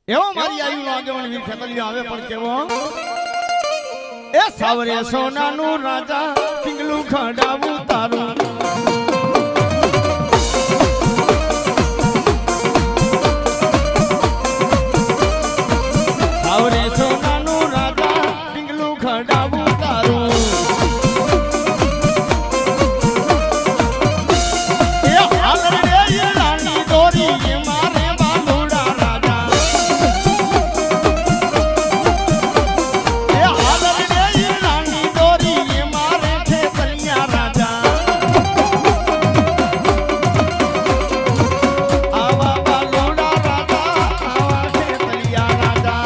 એવો મારી આયુનો આગેવાન વીર ખેતલિયો આવે પણ કેવો એ સાવરે સોનાનું રાજા પિંગલું ખડાવું તારું સાવરે સોનાનું રાજા પિંગલું ખડાવું તારું એ હાલ રે રાની દોરી મારે બાલુડા રાજા એ હાલ રે રાની દોરી મારે ખેતલિયા રાજા આવા બાલુડા રાજા આવા ખેતલિયા રાજા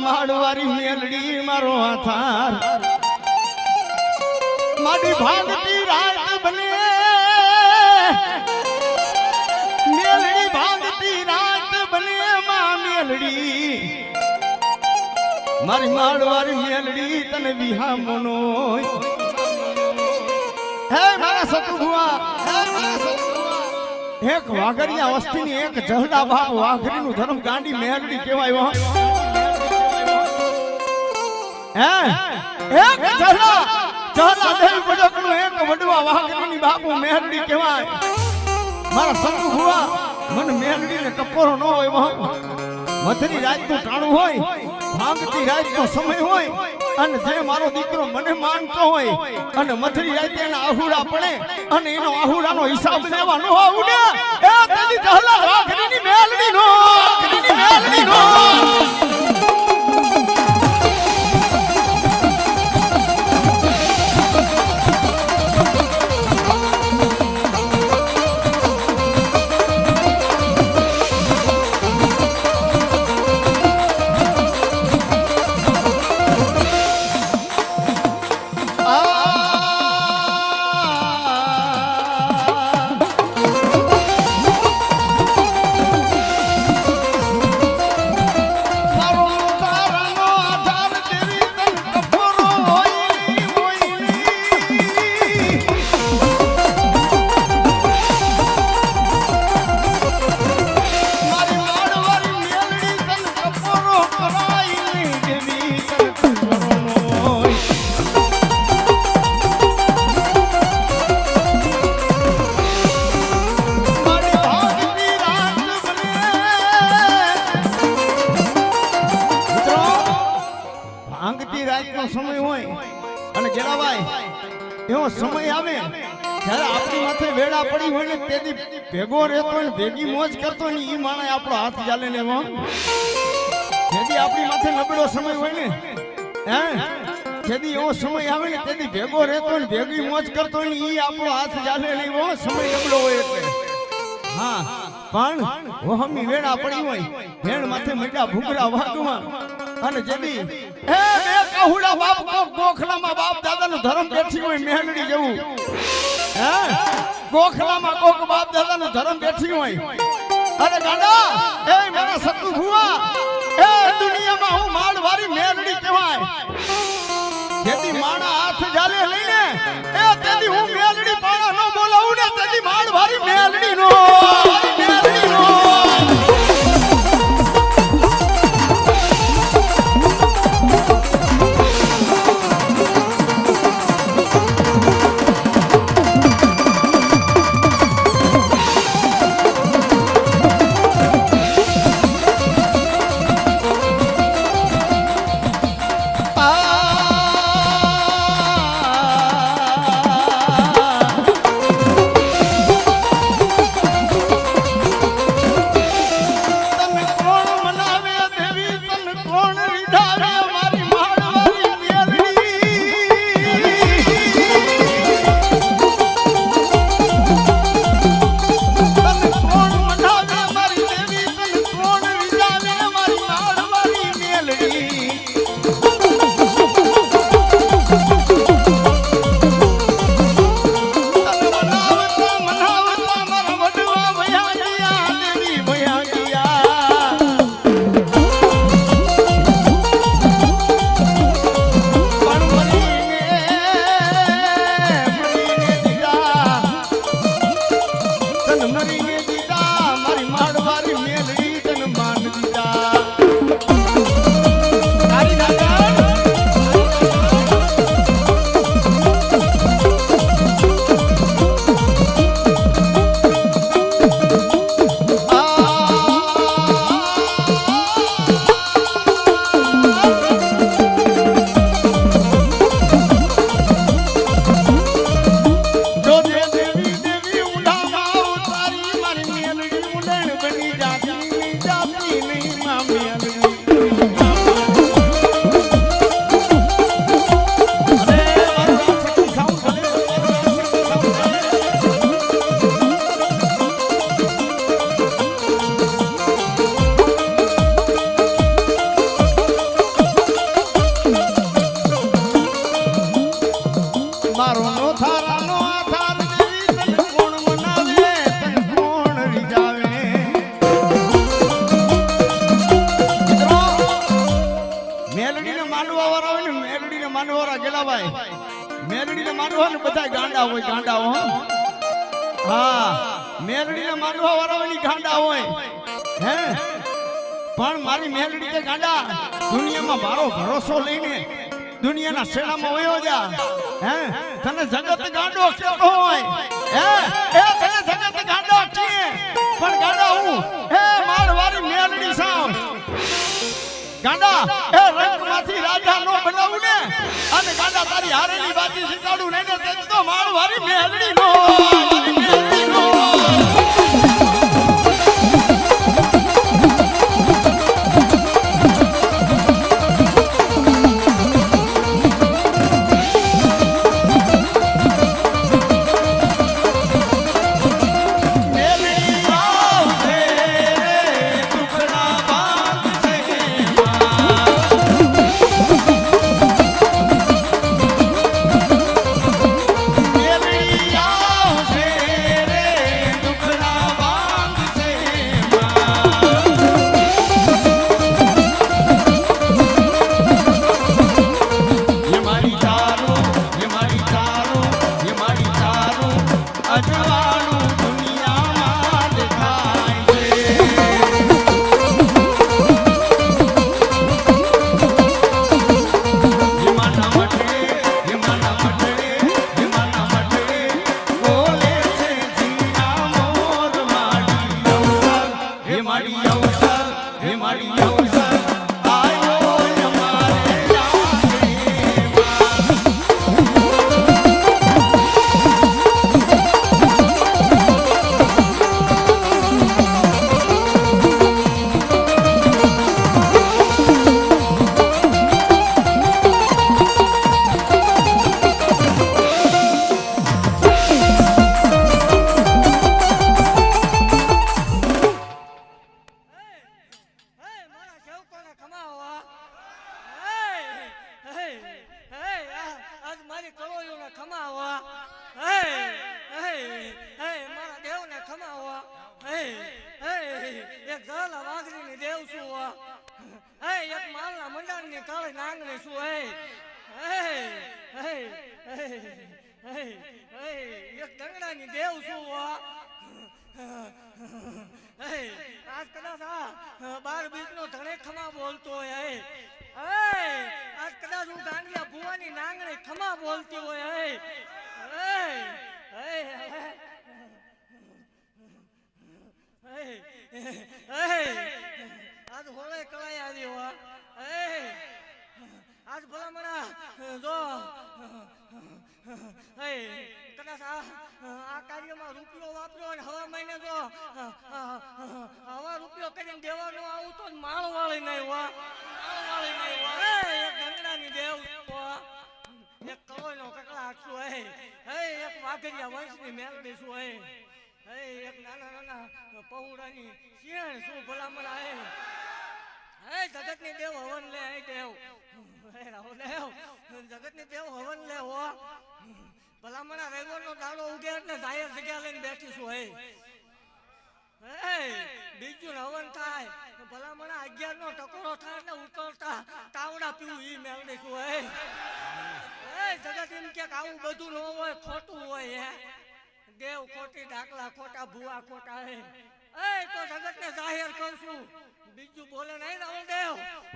માડવારી મેલડી મારો આધાર માડી ભાગતી રાત બને મેલડી ભાગતી રાત બને માં મેલડી મારી માડવારી મેલડી તને વિહા મનો હે મારા સતુભુઆ હે મારા સતુભુઆ એક વાઘડિયા વસ્તીની એક જહડા બાપ વાઘડીનું ધર્મ ગાંડી મેલડી કહેવાય હો એક જહડા દેવ બડકનો એક વડવા વાઘડીની બાપુ મેલડી કહેવાય મારા સંતુ ભુવા મન મેલડીને ટપોરો ન હોય મધની રાતનું ટાણું હોય ભાગતી રાતનો સમય હોય અને જે મારો દીકરો મને માનતો હોય અને મધની રાતે એના આહુડા પડે અને એનો આહુડાનો હિસાબ લેવા ન આવડે એ તેની જહલા વાઘડીની મેલડીનો સમય હોય અને ગેલાભાઈ એવો સમય આવે જ્યારે આપણી માથે વેડા પડી હોય ને તેથી ભેગો રહેતો ને ભેગી મોજ કરતો ને ઈ માણે આપણો હાથ ચાલે ને એમાં જેથી આપણી માથે નબળો સમય હોય ને હે જેથી એવો સમય આવે ને તેથી ભેગો રહેતો ને ભેગી મોજ કરતો ને ઈ આપણો હાથ ચાલે ને એવો સમય નબળો હોય એટલે હા પણ વહમી વેડા પડી હોય ભેણ માથે મડ્યા ભૂગરા વાગવા અને જેદી હે બે કાહુડા બાપ ગોખલામાં બાપ દાદાનું ધર્મ બેઠી હોય મેલડી જેવું હે ગોખલામાં કોક બાપ દાદાનું ધર્મ બેઠી હોય અરે ગાડા એ મારા સતુ ભુવા એ દુનિયામાં હું માળવારી મેલડી કહેવાય જેથી માણા હાથ જાલે લઈને એ તેથી હું મેલડી પાણા ન બોલાવું ને તેથી માળવારી મેલડી નો માનવોરા ગેલાભાઈ મેલડીને માનવા ને બધા ગાંડા હોય ગાંડા હો હા મેલડીને માનવા વાળાની ગાંડા હોય હે પણ મારી મેલડી કે ગાંડા દુનિયામાં મારો ભરોસો લઈને દુનિયાના શેણામાં વયો જા હે તને જગત ગાંડો કેતો હોય હે એ તને જગત ગાંડો કે પણ ગાંડા હું હે મારવારી મેલડી સાવ ગાંડા એ રંગમાંથી રાજા નો બનાવું ને અને ગાંડા તારી હારેની બાજી શીખાડું ને તે તો મારવારી મેલડી નો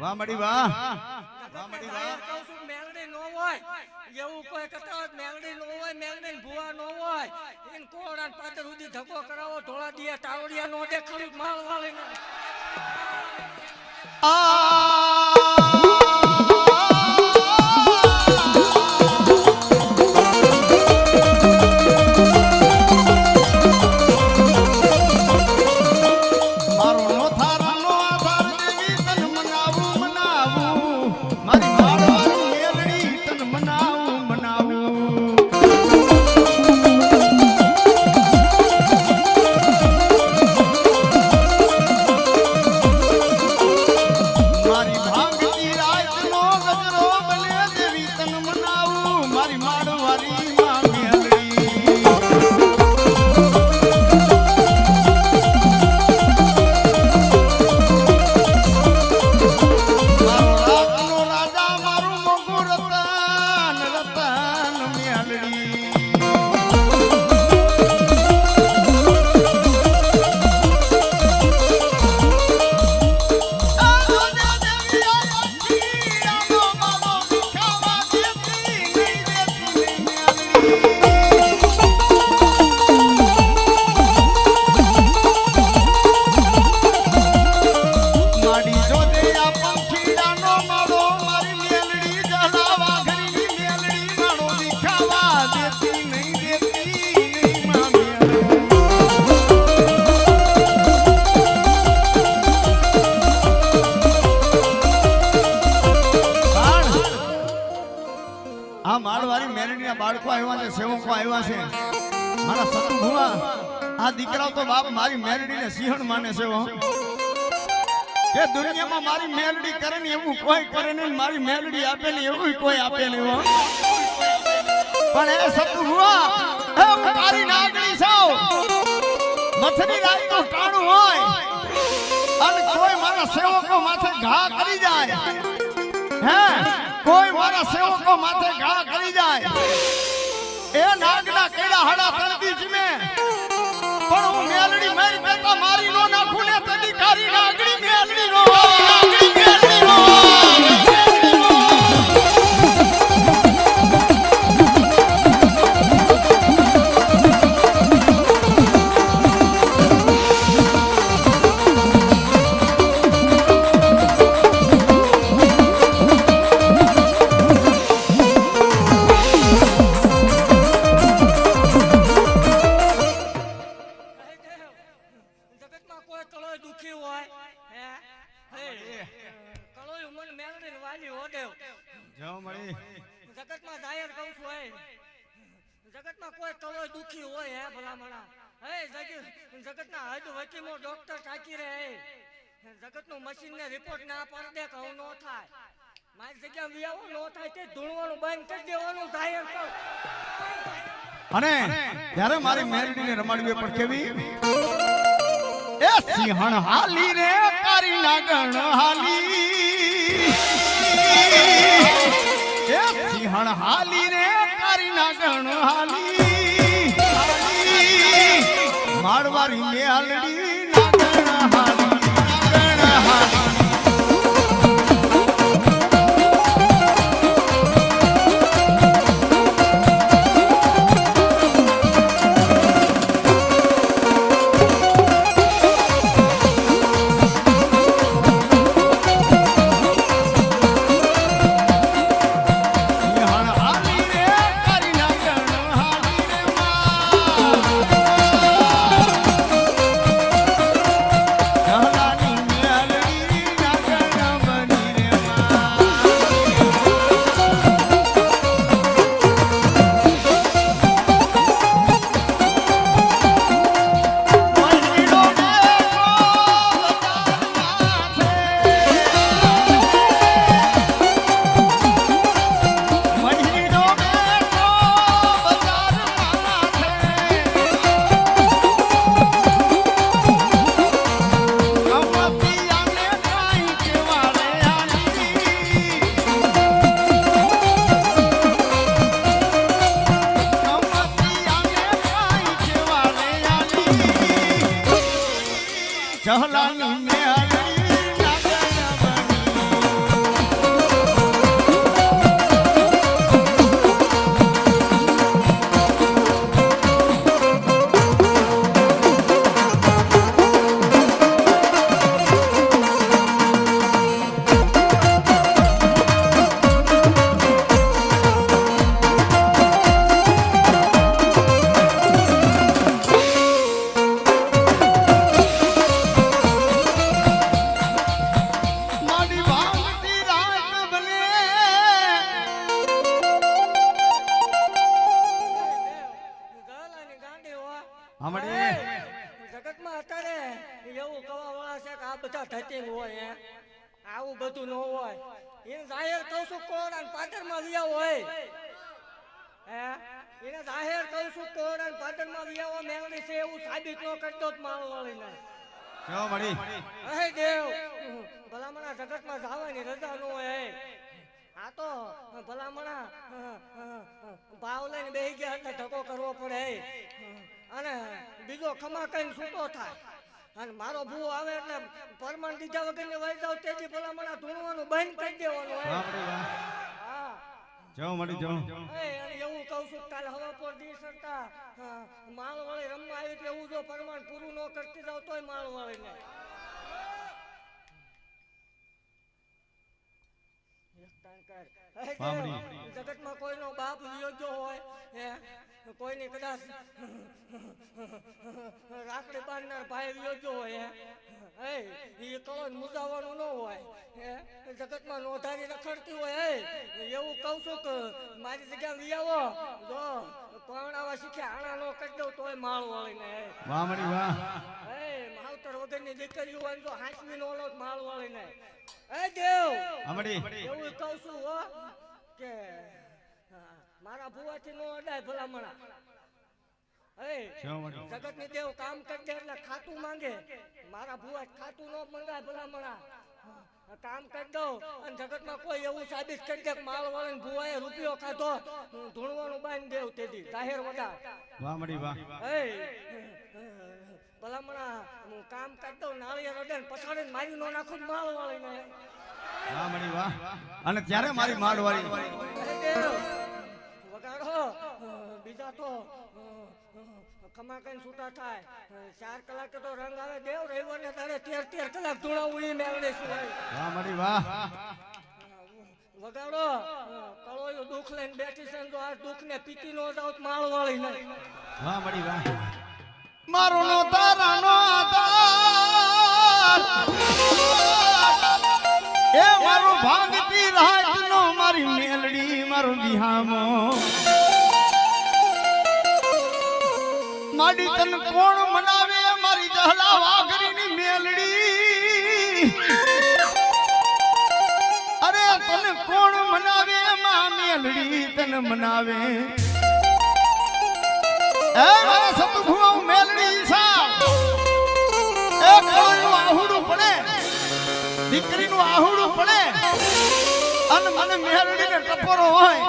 વાહ મડી વાહ વાહ મડી વાહ કહું છું મેલડી નો હોય એવું કોઈ કહેતો મેલડી નો હોય મેલડી ભુવા નો હોય ઇન કોડાન પાદર ઉડી ધક્કો કરાવો ઢોળા દિયા તાવડિયા નો દેખાડું માલ વાળીને મારી આ માળવારી મેરડીના બાળકો આવ્યા છે, સેવકો આવ્યા છે. મારા સતુ ભુવા, આ દીકરાઓ તો બાપ મારી મેરડીને સિંહણ માને છે હો. કે દુનિયામાં મારી મેલડી કરે ને એવું કોઈ કરે નહીં, મારી મેલડી આપે ને એવું કોઈ આપે નહીં હો. પણ એ સતુ ભુવા, એ હું તારી નાગણી છું. મથની રાત તો ટાણું હોય અને કોઈ મારા સેવકો માથે ઘા કરી જાય, હે કોઈ મારા સેવકો માથે ઘા કરી જાય, એ નાગના કેડા હાડા તળતી જીમે. પણ હું મેલડી મારી બેટા મારી નો નાખું ને તદી તારી નાગણી મેલડી નો નાગણી મેલડી નો. જગતમાં કોઈ તળો દુખી હોય હે ભલામણા, હે જગતના હદ વકીમો ડોક્ટર કાકી રહે, જગતનું મશીન ને રિપોર્ટ ના પાડી દે કહું નો થાય, મારી જગ્યા વિયાવો નો થાય તે ધૂણવાનું બંધ કરી દેવાનું જાહેર કહું. અને ત્યારે મારી મેરડીને રમાડવી પણ કેવી, એ સિંહણ હાલી રે તારી નાગણ હાલી, એ સિંહણ હાલી રે તારી નાગણ હાલી, મારવારી મેલડી નાગણ હાલી, નાગણ હાલી. જહલાની મેલડી નાગણ જગતમાં અત્યારે એવું કવા વાળા છે કે આ બધા ધતિંગ હોય, આવું બધું ન હોય. એને જાહેર કહું છું કોરોના પાટણમાં વિયા હોય, હે એને જાહેર કહું છું કોરોના પાટણમાં વિયા મેળવી છે એવું સાબિત ન કરતો જ મારો વાળીને. હે દેવ, ભલામણા જગતમાં જવાની રજા ન હોય. આ તો ભલામણા ભાવ લઈને બેસી ગયા એટલે ધક્કો કરવો પડે અને બીજો ખમા કઈ છૂટો થાય. અને મારો ભૂ આવે એટલે પરમાન દીધા વગર ને વહી જાવ તેથી ભલામણા ધૂણવાનું બંધ કરી દેવાનું. હા જાઓ મળી જાઓ. એવું કહું છું કાલે હવા પર દી સરતા માળ વાળી રમવા આવી એટલે એવું જો પરમાન પૂરું ન કરતી જાવ તોય માળ વાળી ને જગતમાં કોઈનો બાપ યોગ્ય હોય કોઈની કદાચ રાખડી બાંધનાર ભાઈ યોગ્ય હોય હે એ કળો મુદાવાનું ન હોય હે જગતમાં નોંધારી રખડતી હોય હે એવું કહું છું કે મારી જગ્યા લઈ આવો જો પરણાવા શીખે આણા નો કરી દઉં તોય માળ વાળીને વાહ મળી વાહ હે માવતર વગરની દીકરીઓ હોય તો હાંચવી નો ઓલો માળ વાળીને હે દેવ અમડી એવું કહું છું હો કે મારા ભુવાથી નો અડાય ભલામણા જગત ની દેવ કામ કરી દે એટલે ખાતું માંગે મારા ભુવા ખાતું નો મંગાય ભલામણા કામ કરી દઉં અને જગત માં કોઈ એવું સાબિત કરી દે માળ વાળે ભુવાએ રૂપિયો ખાધો ધૂણવાનું બાંધી દેવ તેથી જાહેર વગા વાહ મળી વાહ ભલામણા હું કામ કરી દઉં નાળિયેર અડે પછાડીને મારી નો નાખું માળ વાળીને વાહ મળી વાહ અને ત્યારે મારી માળ વાળી વગાડો બીજા તો ખમા કઈ છૂટા થાય 4 કલાકે તો રંગ આવે દેવ રવિવાર ને તારે 13 કલાક ધૂણાવું એ મેળવે છે વાહ મળી વાહ વગાડો કળોયું દુઃખ લઈને બેઠી છે તો આ દુઃખ ને પીતી નો જાવ માળ વાળી નહીં વાહ મળી વાહ મારો નો તારાનો આધાર એ મારો ભાગતી રાતનો મારી મેલડી મારો વિહામો માડી તન કોણ મનાવે મારી જહલા વાઘરીની મેલડી અરે તન કોણ મનાવે માં મેલડી તન મનાવે એ મારા સતગુરુ મેલડી સા એ કોઈનું આહુડું પડે દીકરીનું આહુડું પડે અને મને મેલડીને ટપોરો હોય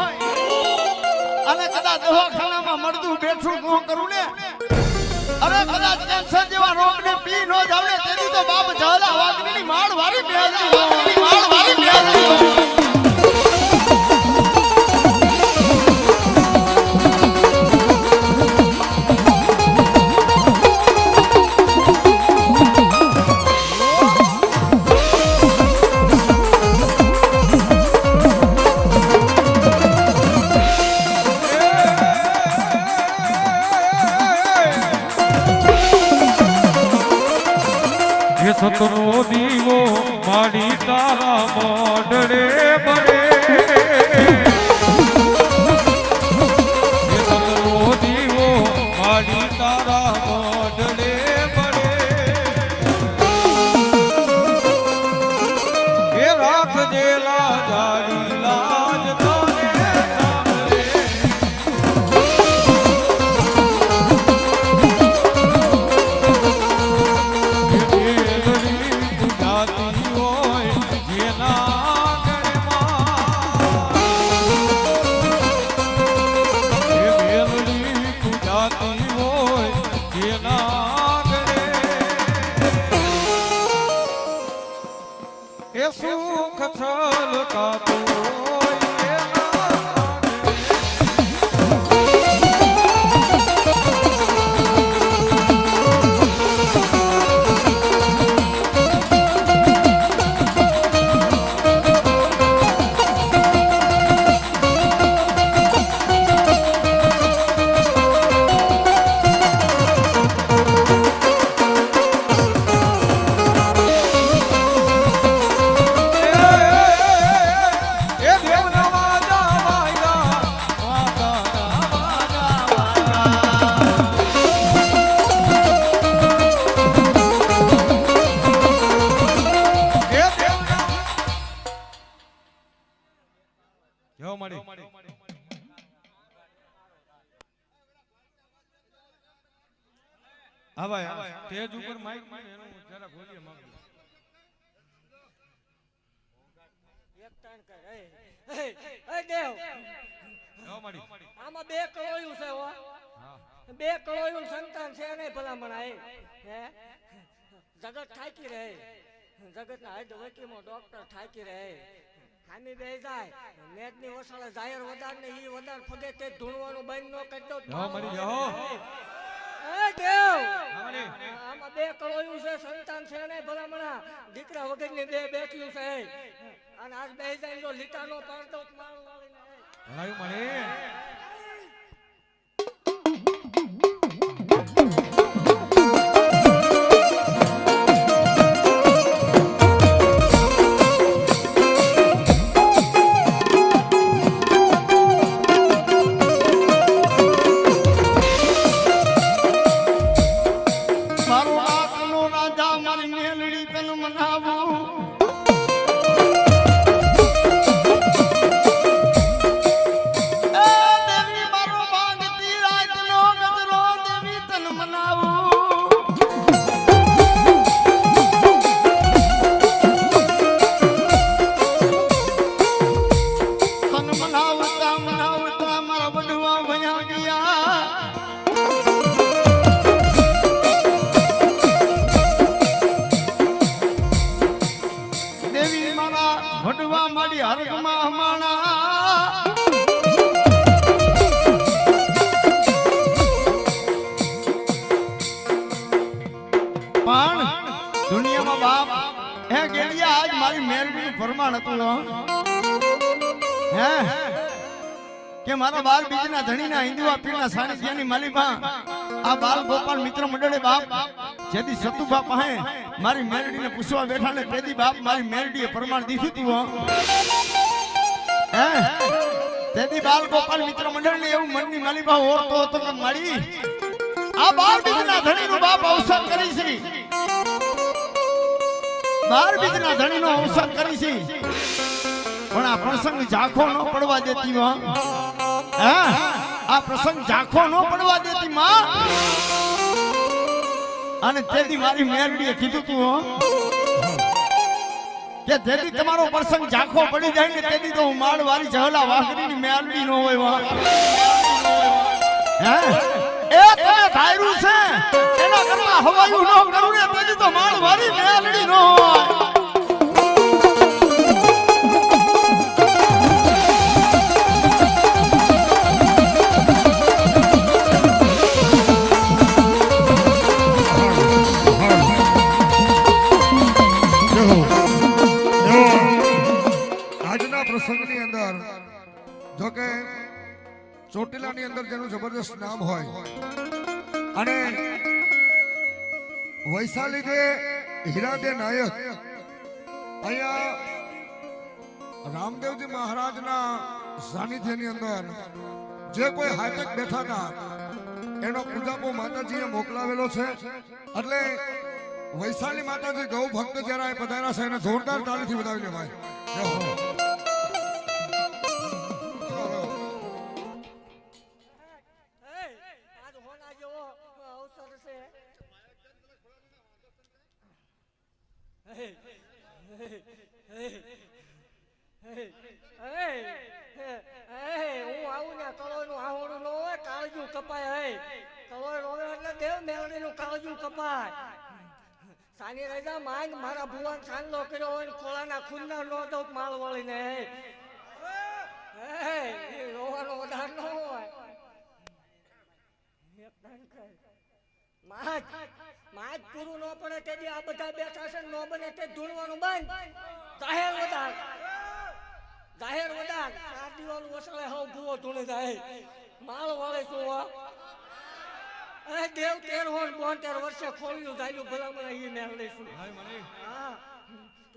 અને કદાચ દવાખાનામાં મળતું બેઠું કોણ કરું ને અરે કદાચ કેન્સર જેવા રોગને પી નો જાવ ને તેથી તો બાપ જહલા વાગની માળ વાળી મેલડી માળ વાળી મેલડી સતનો દીવો માડી તારા મોઢડે બળે સતનો દીવો માડી તારા મોઢડે બળે એ રાખજે લાજારી લાજ તારે સાંભળે સુખ છલકાતું હા ભાઈ સ્ટેજ ઉપર માઈક એનું જરા ગોલીએ માંગો એક ટાઈમ કર એ દેવ આમાં 2 કળોયું છે હો હા 2 કળોયું સંતાન છે નહીં ભલામણા હે જગત થાકી રહે જગતના હદ વકીમો ડોક્ટર થાકી રહે હામી બે જાય નેટની વસાળે જાહેર વદાર ને ઈ વદાર ફગે તે ધૂણવાનું બંધ ન કરી દો મળી જાઓ એ દેવ આમાં 2 કળોયું છે સંતાન છે નહીં ભલામણા દીકરા વગરની 2 બેઠ્યું છે અને આજ બે જાય જો લીટાનો પાડતો મારું વાળીને મળે પ્રમાણ હતું હો. હે કે મારા બાર બીજના ધણીના હિન્દુઆ પીરના સાનિધ્યની માલિકા આ બાલ ગોપાલ મિત્ર મંડળે બાપ જેથી સતુભા પાસે મારી મેરડીને પૂછવા બેઠા ને તેદી બાપ મારી મેરડીએ પ્રમાણ દીધું તું હો. હે તેદી બાલ ગોપાલ મિત્ર મંડળને એવું મનની માલિકા ઓરતો હતો કે મારી આ બાર બીજના ધણીનો બાપ અવસર કરી છે. બાર બીજના ધણીનો અવસર કરી છે પણ આ પ્રસંગ ઝાંખો ન પડવા દેતી માં. હા આ પ્રસંગ ઝાંખો ન પડવા દેતી માં. અને તેથી મારી મેરડીએ કીધું તું હો કે જેથી તમારો પ્રસંગ ઝાંખો પડી જાય ને તેથી તો હું માળવાળી જહલા વાઘરીની મેરડી ન હોય વા. હે એ તમે ધાર્યું છે એના કરતા હવાયું ન કરું ને તેથી તો માળવાળી મેરડી ન હોય. પ્રસંગની અંદર જો કે ચોટીલાની અંદર જેનું જબરદસ્ત નામ હોય અને વૈશાલી દે હીરાદે નાયક અહીંયા રામદેવજી મહારાજના સાનિધ્યની અંદર જે કોઈ હાટક બેઠા હતા એનો પૂજાપો માતાજીએ મોકલાવેલો છે. એટલે વૈશાલી માતાજી ગૌ ભક્ત જયારે પધાર્યા છે એને જોરદાર તાળીથી વધાવી લેવાય. હું આવું ને કલોયનું આહોડું ન હોય કાળજું કપાય. કલોય રોવે એટલે દેવ મેળવીનું કાળજું કપાય. સાની રજા માંગ મારા ભુવન સાંજલો કર્યો હોય ખોળાના ખૂનના નો દઉં માળ વળીને. રોવાનો વધાર ન હોય. માજ પૂરું ન પડે તે આ બધા બેઠા છે ન બને તે ધૂણવાનું બંધ. જાહેર વધાર જાહેર વધાર 4 દિવાલું વસળે હવ ભૂવો ધૂણે જાય. માળ વાળે શું દેવ 13 વર્ષે ખોલ્યું જાયું ભલામણ એ મેળ લઈશું. હા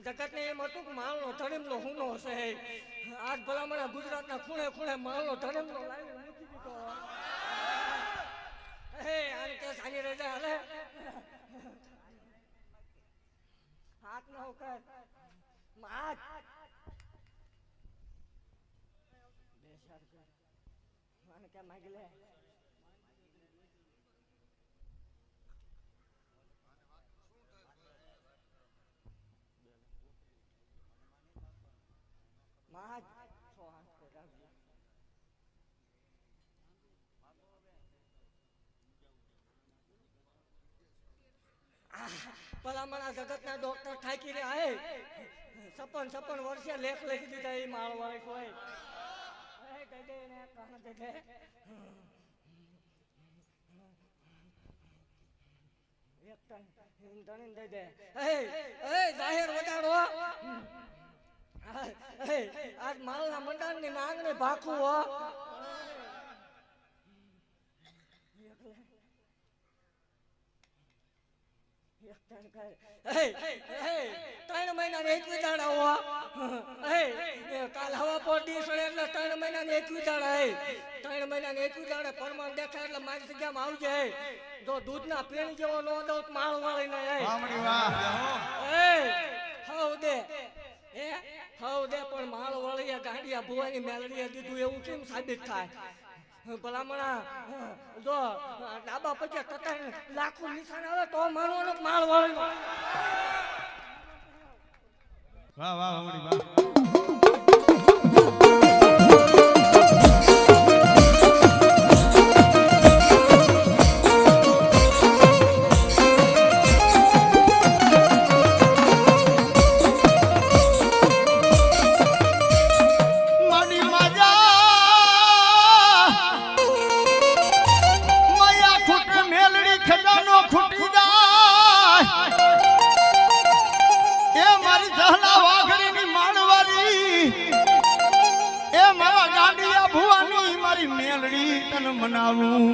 જગત ને એમ હતું કે માળનો ધડીમનો હુનો છે. આજ ભલામણ ગુજરાતના ખૂણે ખૂણે માળનો ધડીમનો લાવી મૂકી દીધો. આને કે સાની રજા હાલે હાથ ન કર માત બેસાર કર મને કે માગી લે. માત સો હાથ પર રાખજો. ભલામણા જગતના ડોક્ટર થાકી રહ્યા. 56 વર્ષે લેખ લખી દીધા એ માળવાળી કોઈ. જાહેર વધારો આજ માળના મંડાણ ની નાંગને ભાખું હો. 3 મહિના ને 21 દાડા કાલ હવા પોટી એટલે 3 મહિના ને 21 દાડા. 3 મહિના ને 21 દાડા પરમાન દેખાય એટલે મારી જગ્યામાં આવજે. જો દૂધના પીણ જેવો ન દઉં માળ વાળી ને હવ દે પણ માળ વાળી ગાંડિયા ભુવાની મેલડીએ દીધું એવું કેમ સાબિત થાય? ભલામણા જો ડાબા પછી તતા લાખો નિશાન આવે તો મારવાનો માળ વાળી. વાહ વાહ હમણી વાહ. એ મારી જહલા વાઘરીની માણવારી મારી મેલડી તને મનાવું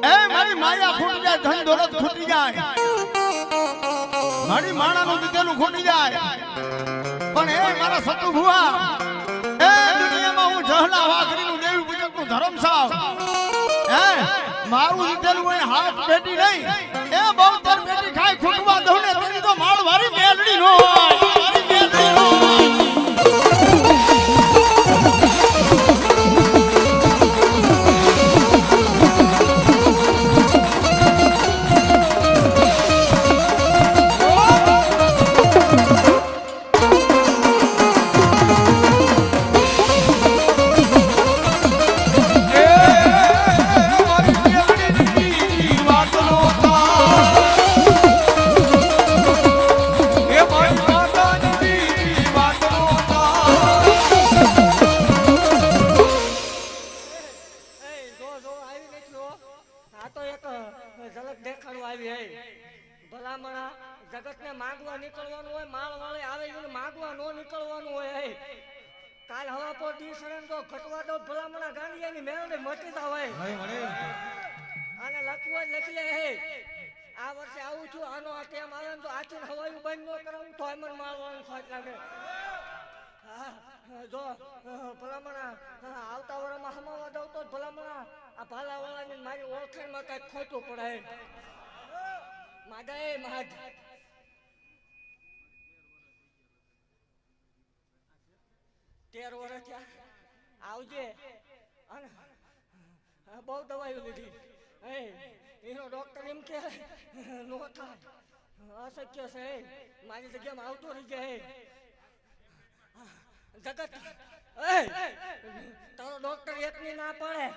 એ મારી માયા ખૂટી જાય ધન દોલત ખૂટી જાય મારી માણાનું દીધેલું ખૂટી જાય પણ એ મારા સતુ ભુવા એ દુનિયામાં હું જહલા વાઘરીનું દેવી પૂજકનું ધર્મ સાવ હે મારું દીધેલું હોય હાથ બેટી નહીં એ બહુ તર બેટી ખાય ખૂટવા દઉં ને તેની તો માળ વારી મેલડી નો મારી મેલડી નો જગત ને માંગવા નીકળવાનું હોય માળ વાળે આવે એને માંગવા નો નીકળવાનું હોય કાલ હવા પર દી સડન તો ઘટવા દો ભલામણા ગાંડિયાની મેળને મટીતા હોય આને લખવું જ લખી લે આ વર્ષે આવું છું આનો આ ટેમ આવે ને તો આચીન હવાયું બંધ ન કરાવું તો એમન માળ વાળાને ખોટ લાગે જો ભલામણા આવતા વર્ષમાં હમાવા દઉં તો ભલામણા આ ભાલા વાળાની મારી ઓળખાણમાં કઈ ખોટું પડે માદા એ મહાદ 13 વર્ષ થયા આવજે અને બહુ દવાઈઓ લીધી એનો ડોક્ટર એમ કે નો થાય અશક્ય છે મારી જગ્યામાં આવતો રહી જાય જગત તારો ડોક્ટર એકની ના પડે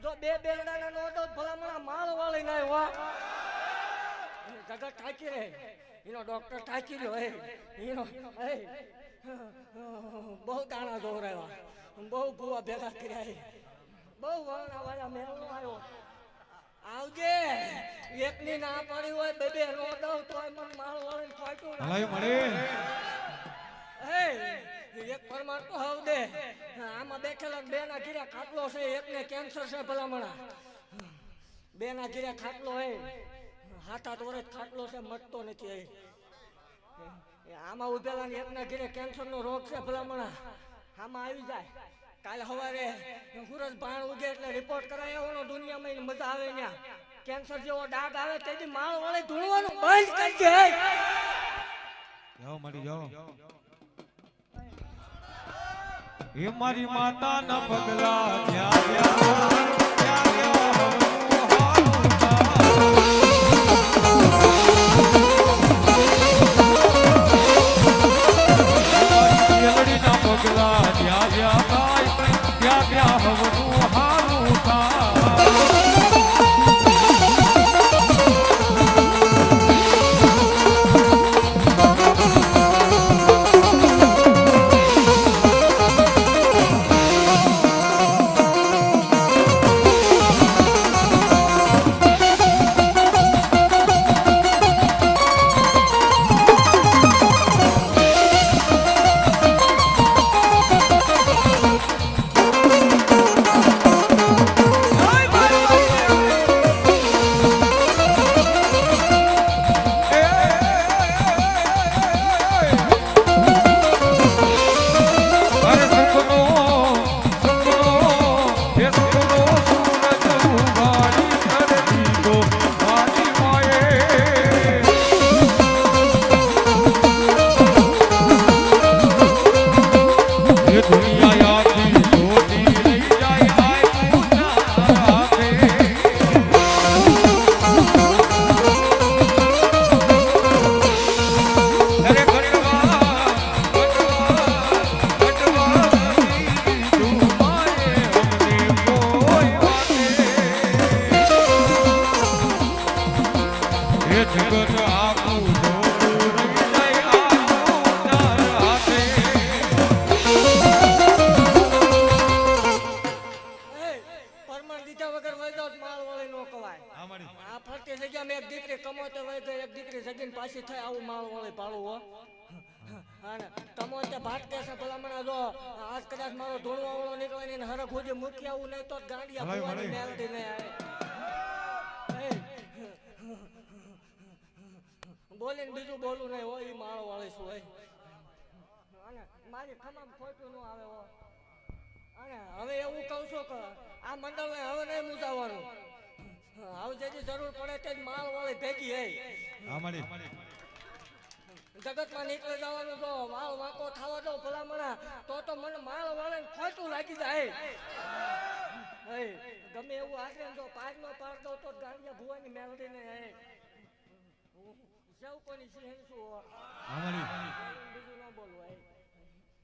જો બે બેરડાના નો દો ભલામણા માળ વાળી ના હો જગત થાકી રહે એનો ડોક્ટર થાકી રહ્યો એનો બહુ દાણા દોરાવ્યા બહુ ભૂવા ભેગા કર્યા બહુ વર્ણા વાળા મેળો આવ્યો આવજે એકની ના પડી હોય બે બે નો દઉં તોય મન માળ વાળીને ખોટું એક પરમાણ તો હવ દે આમાં બેઠેલા બે ના ઘીરા ખાટલો છે એકને કેન્સર છે ભલામણા બે ના ઘીરા ખાટલો હે 7-8 વર્ષ ખાટલો છે મટતો નથી આમાં ઉભેલા ને એકના ઘીરે કેન્સર નો રોગ છે ભલામણા આમાં આવી જાય કાલે સવારે સૂરજ ભાણ ઉગે એટલે રિપોર્ટ કરાય એવો દુનિયામાં મજા આવે ત્યાં કેન્સર જેવો ડાઘ આવે તેથી માળ વાળે ધૂણવાનું બંધ કરજે જાઓ મારી જાઓ એ મારી માતા ના પગલા ત્યાં અને તમો તે ભાટકે છે ભલામણા જો આજ કદાચ મારો ધૂણવા વાળો નીકળે ને હરખ હોજે મૂકી આવું નહીં તો ગાંડિયા ભલાઈ, ભુવાની ભલાઈ. મેલડી નહીં આવે બોલીને બીજું બોલું નહીં હોય ઈ માળો વાળી શું હોય અને મારી ખમામ ખોટું ન આવે હો અને હવે એવું કહું છું કે આ મંડળને હવે નહીં મૂજાવાનું હવે જેથી જરૂર પડે તે જ માળ વાળી ભેગી હે હા મારી જગતમાં નીકળી જવાનું તો માળ વાંકો થવા દો ભલામણા તો મને માળ વાળે ખોટું લાગી જાય હે ગમે એવું આખરે જો પાર નો પાર દો તો ગાંડિયા ભુવાની મેલડી ને હે સૌ કોની સિંહ શું હા મારી બીજું ન બોલવું હે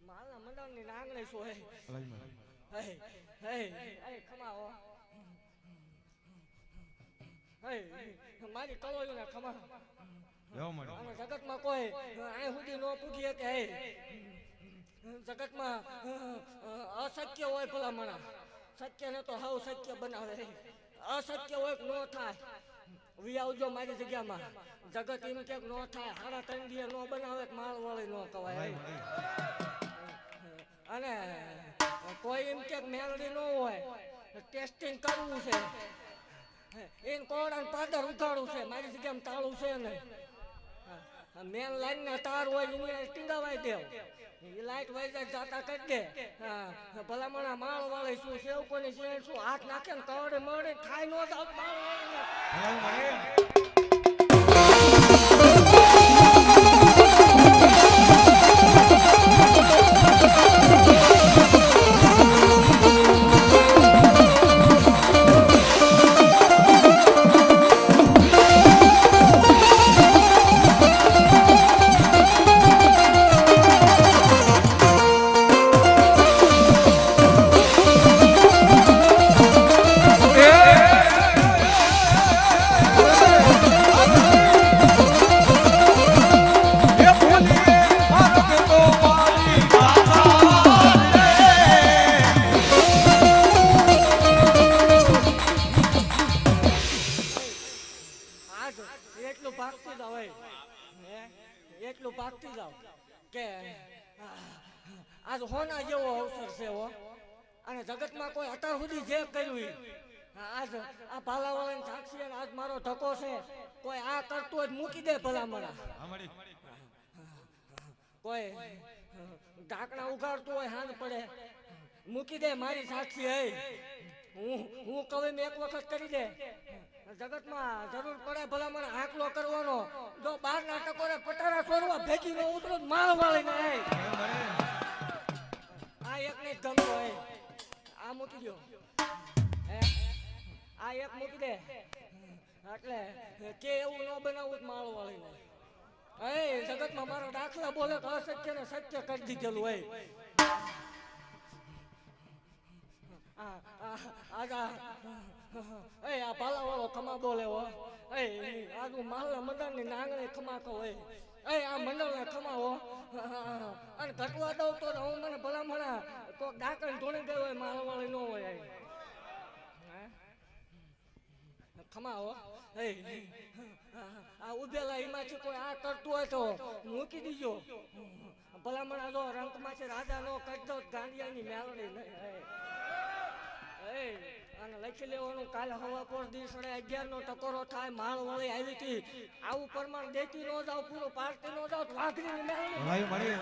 માલના મંડળની નાંગણી શું હે ભલાઈ મારી હે ખમા હો હે મારી કળોયું ને ખમા જાઓ મારી અને જગતમાં કોઈ આ સુધી ન પૂછીએ કે હે જગતમાં અશક્ય હોય ભલામણા સત્ય ને તો હાવ સત્ય બનાવે અસત્ય હોય ન થાય વી આવજો મારી જગ્યામાં જગત એમ કે ન થાય હાડા તંડીએ ન બનાવે માળ વાળી ન કવાય અને કોઈ એમ કે મેલડી ન હોય ટેસ્ટિંગ કરવું છે એને કોડાને પાદર ઉગાડવું છે મારી જગ્યામાં તાળું છે નહીં મેન લાઈન ના તાર હોય એને ટીંગાવાઈ દેવ એ લાઈટ વહી જાતા કરી દે ભલામણા માળ વાળી શું સેવ કોની છે શું હાથ નાખે ને કવડે મળે ખાઈ ન જાવ માળ વાળી ભલાઈ મારી એટલું ભાગતી જાવ કે આજ હોના જેવો અવસર છે હો અને જગતમાં કોઈ અત્યાર સુધી જે કર્યું આજ આ ભાલાવાળાની સાક્ષી અને આજ મારો ધક્કો છે કોઈ આ કરતું જ મૂકી દે ભલામણા હા મારી કોઈ ઢાંકણા ઉગાડતું હોય હાથ પડે મૂકી દે મારી સાક્ષી હે હું કવિ એક વખત કરી દે જગતમાં જરૂર પડે ભલામણ આકલો કરવાનો જો બાર ના ટકોરે પટારા છોડવા ભેગી નો ઉતરો માળ વાળી ને આ એક ને ગમતો હે આ મૂકી દો આ એક મૂકી દે એટલે કે એવું ન બનાવવું માળ વાળી ને એ જગતમાં મારા દાખલા બોલે તો અસત્ય ને સત્ય કરી દીધેલું હોય આ પાલા વાળો ખમા બોલે હો આજુ માલના મંડળ ની નાંગણી ખમા કહો આ મંડળ ને ખમાવો અને ઘટવા દઉં તો હું મને ભલામણા કોક ડાકણ ધોણી ગયો હોય માલ વાળી ન હોય ખમાવો આ ઉભેલા એમાંથી કોઈ આ કરતું હોય તો મૂકી દીજો ભલામણા જો રંગમાંથી રાજા નો કરી દો ગાંડિયાની મેલડી નહીં અને લખી લેવાનું કાલે હવા પર દિવસ 11 નો ટકોરો થાય માળ વાળી આવી હતી આવું પ્રમાણ દેતી નો જાવ પૂરો પાર્ટી નો જાવ વાઘરી મેળવી ભલાઈ મારી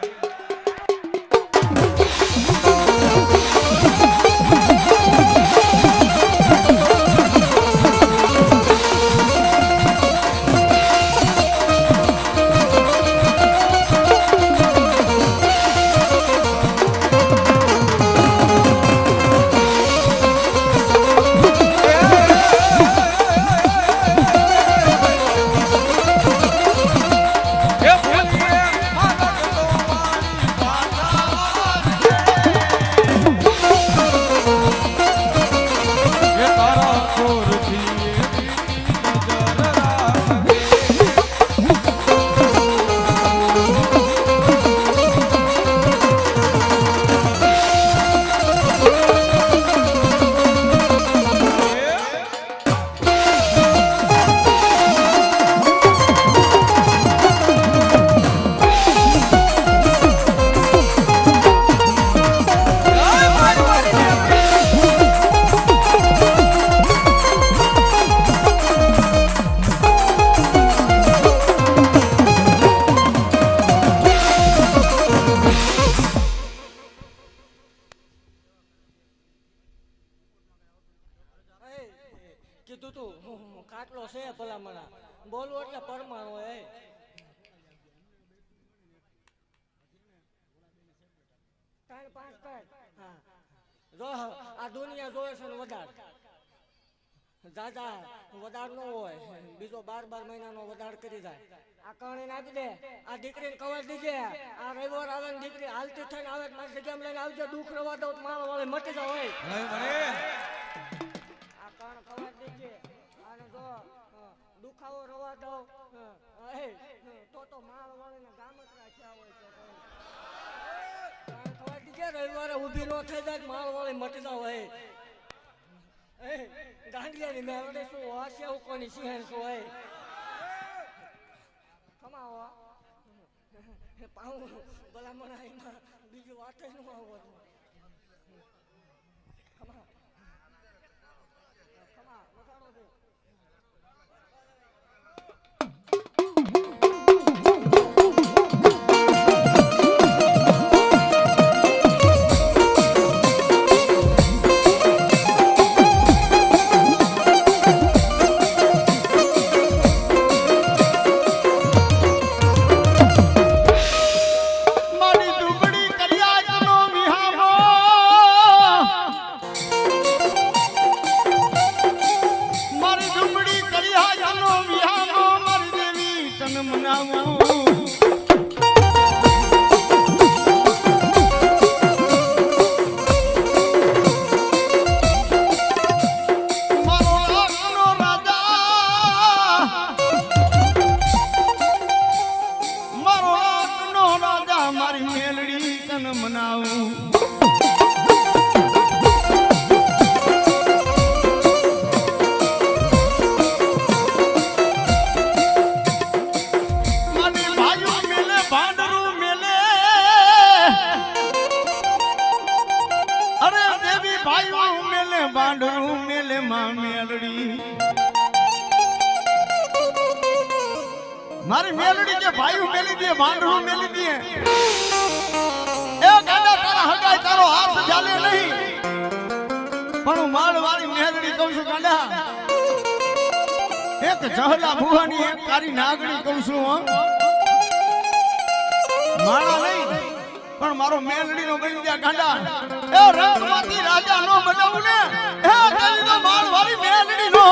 એ ભૂલીએ મારા તો મારી કીધું તું કાટલો છે ભલામણા બોલવું એટલે પરમાણુ હોય ત્રણ પાંચ પેટ હા જો આ દુનિયા જોવે છે ને વધાર દાદા વધાર ન હોય બીજો 12 મહિનાનો વધાર કરી જાય આ કહાણી આપી દે આ દીકરીને કવર દીજે આ રવિવાર આવે ને દીકરી હાલતી થઈને આવે મારી જગ્યામાં લઈને આવજો દુઃખ રવા દઉં માળ વાળે મટી જાવ હોય આ કણ કવર દીજે અને જો દુખાવો રવા દઉં તો માળ વાળીને ગામતરા થયા હોય તો કવર દીજે રવિવારે ઊભી ન થઈ જાય માળ વાળી મટી જાવ હોય ગાંડિયાની મેળવડે શું હશે એવું કોની સિંહણ શું હોય કમાવો પાઉં ભલામણા એમાં બીજું વાત જ ન આવો કમા વગાડો દે બાંડરું મેલે માં મેલડી મારી મેલડી કે ભાઈ મેલી દે બાંડરું મેલી દે એ ગાડા તારા હગાઈ તારો હાથ ચાલે નહીં પણ હું માળ વાળી મેલડી કહું છું ગાડા એક જહલા ભુવાની એક તારી નાગણી કહું છું માળા નહીં પણ મારો મેલડી નો બની ગયા ગાંડા એ રંગમાંથી રાજા નો બનાવું ને એ તારી નો માળ વાળી મેલડી નો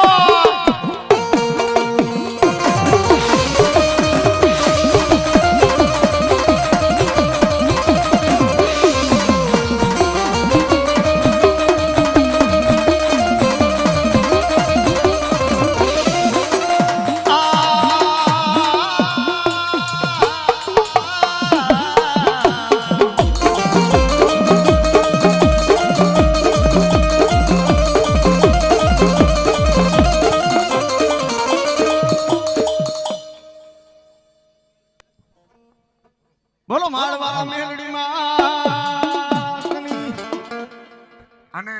બોલો માળવાળા મેલડીમાં અને